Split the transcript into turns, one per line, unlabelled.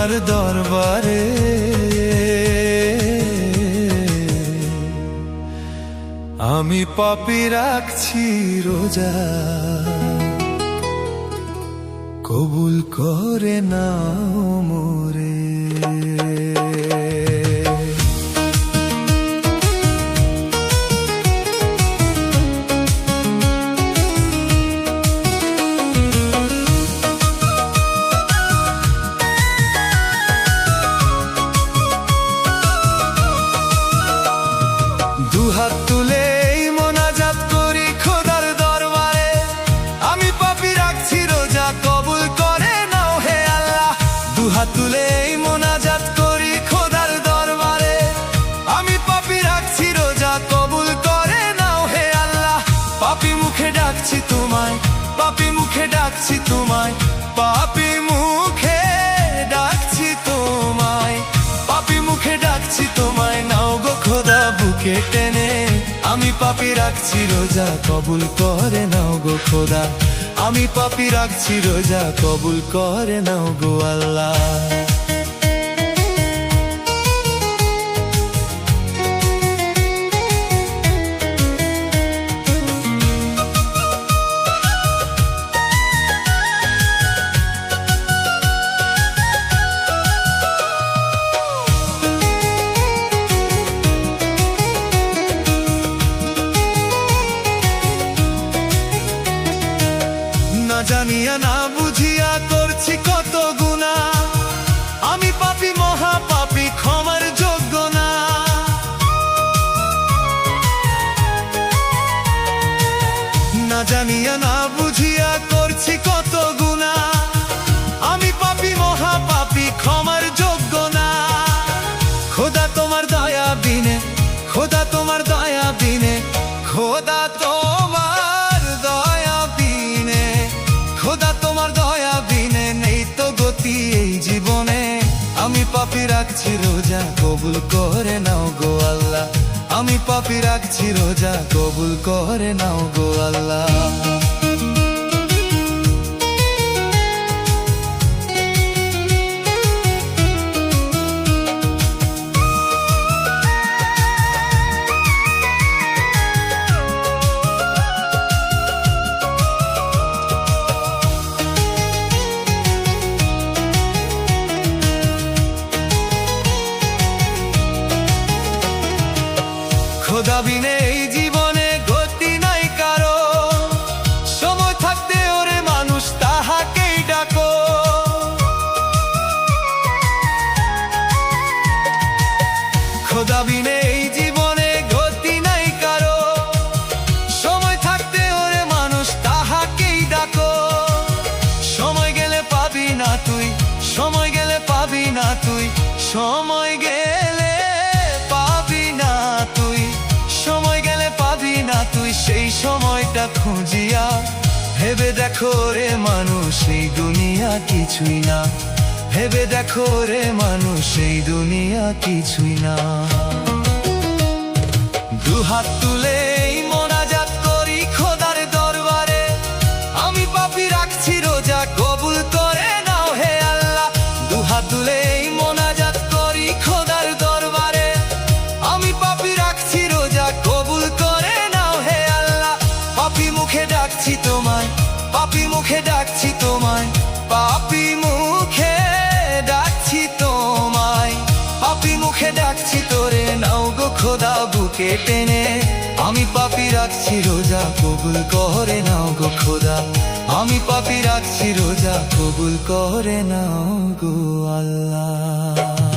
তোমার দরবারে। আমি পাপী রাখছি রোজা, কবুল করে নাও মোরে। দুহাত তুলে মোনাজাত করি খোদার দরবারে, আমি পাপী রাখছি রোজা, কবুল করে নাও হে আল্লাহ। দুহাত তুলে মোনাজাত করি খোদার দরবারে, আমি পাপী রাখছি রোজা, কবুল করে নাও হে আল্লাহ। পাপী মুখে ডাকছি তোমায়, পাপী মুখে ডাকছি তোমায়, পাপী মুখে ডাকছি তোমায়, পাপী মুখে ডাকছি তোমায়, নাও গো খোদা বুকে টেনে। আমি পাপী রাখছি রোজা, কবুল করে নাও গো খোদা, আমি পাপী রাখছি রোজা, কবুল করে নাও গো আল্লাহ। না জানিয়া না বুঝিয়া করছি কত গুনাহ, আমি পাপী মহা পাপী, ক্ষমার যোগ্য না। না জানিয়া না বুঝিয়া করছি কত গুনাহ, আমি পাপী মহা পাপী, ক্ষমার যোগ্য না। খোদা তোমার দয়া বিনে, খোদা তোমার দয়া বিনে, খোদা তোমার দয়া বিনে, খোদা তোমার দয়া বিনে নেই তো গতি এই জীবনে। আমি পাপী রাখছি রোজা, কবুল করে নাও গো আল্লাহ, আমি পাপী রাখছি রোজা, কবুল করে নাও গো আল্লাহ। খোদা বিনে এই জীবনে গতি নাই কারো, সময় থাকতে ওরে মানুষ তাহাকেই ডাকো। খোদা বিনে এই জীবনে গতি নাই কারো, সময় থাকতে ওরে মানুষ তাহাকেই ডাকো। সময় গেলে পাবি না তুই, সময় গেলে পাবি না তুই, সময় গেলে পাবি না তুই, সময় গেলে পাবি না তুই সেই সময়টা খুঁজিয়া। ভেবে দেখো রে মানুষ এই দুনিয়া কিছুই না, ভেবে দেখো রে মানুষ এই দুনিয়া কিছুই না। দুহাত তুলে মোনাজাত করি খোদার দরবারে, আমি পাপী রাখছি রোজা, কবুল করে নাও হে আল্লাহ। দুহাত তুলে মোনাজাত করি খোদার দরবারে, আমি পাপী রাখছি রোজা, কবুল করে নাও হে আল্লাহ। পাপী মুখে ডাকছি তোমায়, পাপী মুখে ডাকছি তোমায়, পাপী মুখে ডাকছি তোমায়, পাপী মুখে ডাকছি তোরে, নাও গো খোদা বুকে টেনে। আমি পাপী রাখছি রোজা, কবুল করে নাও গো খোদা, আমি পাপী রাখছি রোজা, কবুল করে নাও গো আল্লাহ।